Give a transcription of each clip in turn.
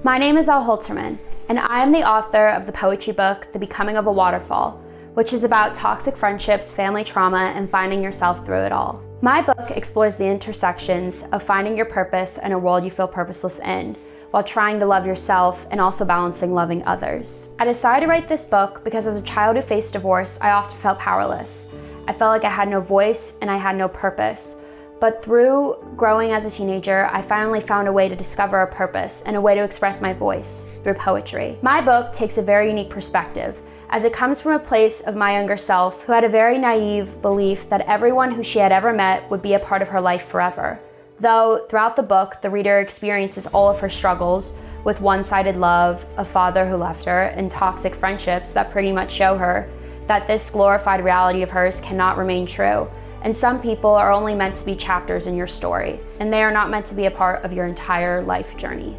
My name is Elle Holtermann, and I am the author of the poetry book, The Becoming of a Waterfall, which is about toxic friendships, family trauma, and finding yourself through it all. My book explores the intersections of finding your purpose in a world you feel purposeless in, while trying to love yourself and also balancing loving others. I decided to write this book because as a child who faced divorce, I often felt powerless. I felt like I had no voice and I had no purpose. But through growing as a teenager, I finally found a way to discover a purpose and a way to express my voice through poetry. My book takes a very unique perspective, as it comes from a place of my younger self who had a very naive belief that everyone who she had ever met would be a part of her life forever. Though throughout the book, the reader experiences all of her struggles with one-sided love, a father who left her, and toxic friendships that pretty much show her that this glorified reality of hers cannot remain true. And some people are only meant to be chapters in your story, and they are not meant to be a part of your entire life journey.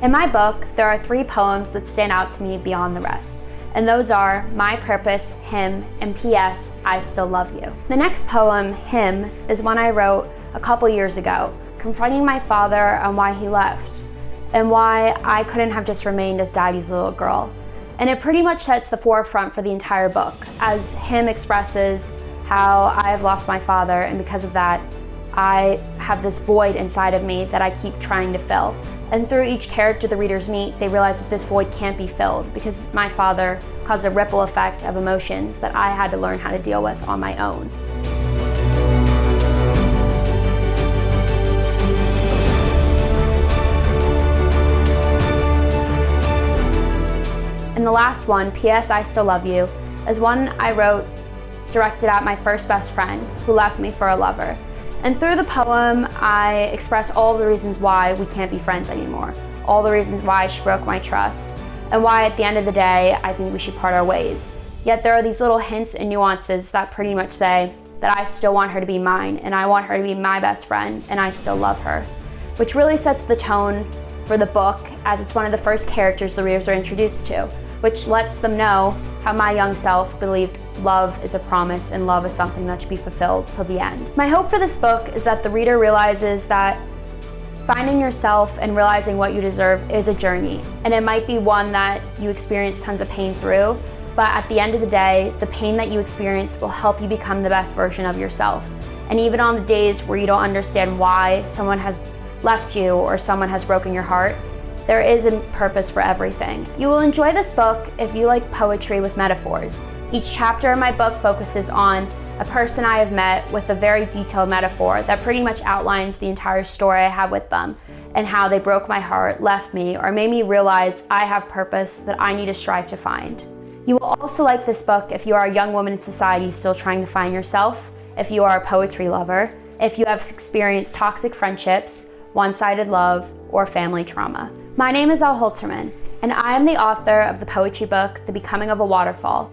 In my book, there are 3 poems that stand out to me beyond the rest, and those are My Purpose, Him, and P.S. I Still Love You. The next poem, Him, is one I wrote a couple years ago, confronting my father on why he left, and why I couldn't have just remained as Daddy's little girl. And it pretty much sets the forefront for the entire book, as Him expresses how I have lost my father, and because of that, I have this void inside of me that I keep trying to fill. And through each character the readers meet, they realize that this void can't be filled because my father caused a ripple effect of emotions that I had to learn how to deal with on my own. And the last one, P.S. I Still Love You, is one I wrote directed at my first best friend who left me for a lover. And through the poem, I express all the reasons why we can't be friends anymore, all the reasons why she broke my trust, and why at the end of the day, I think we should part our ways. Yet there are these little hints and nuances that pretty much say that I still want her to be mine, and I want her to be my best friend, and I still love her, which really sets the tone for the book, as it's one of the first characters the readers are introduced to, which lets them know how my young self believed love is a promise and love is something that should be fulfilled till the end. My hope for this book is that the reader realizes that finding yourself and realizing what you deserve is a journey, and it might be one that you experience tons of pain through, but at the end of the day, the pain that you experience will help you become the best version of yourself. And even on the days where you don't understand why someone has left you or someone has broken your heart, there is a purpose for everything. You will enjoy this book if you like poetry with metaphors. Each chapter in my book focuses on a person I have met with a very detailed metaphor that pretty much outlines the entire story I have with them and how they broke my heart, left me, or made me realize I have purpose that I need to strive to find. You will also like this book if you are a young woman in society still trying to find yourself, if you are a poetry lover, if you have experienced toxic friendships, one-sided love, or family trauma. My name is Elle Holtermann, and I am the author of the poetry book, The Becoming of a Waterfall,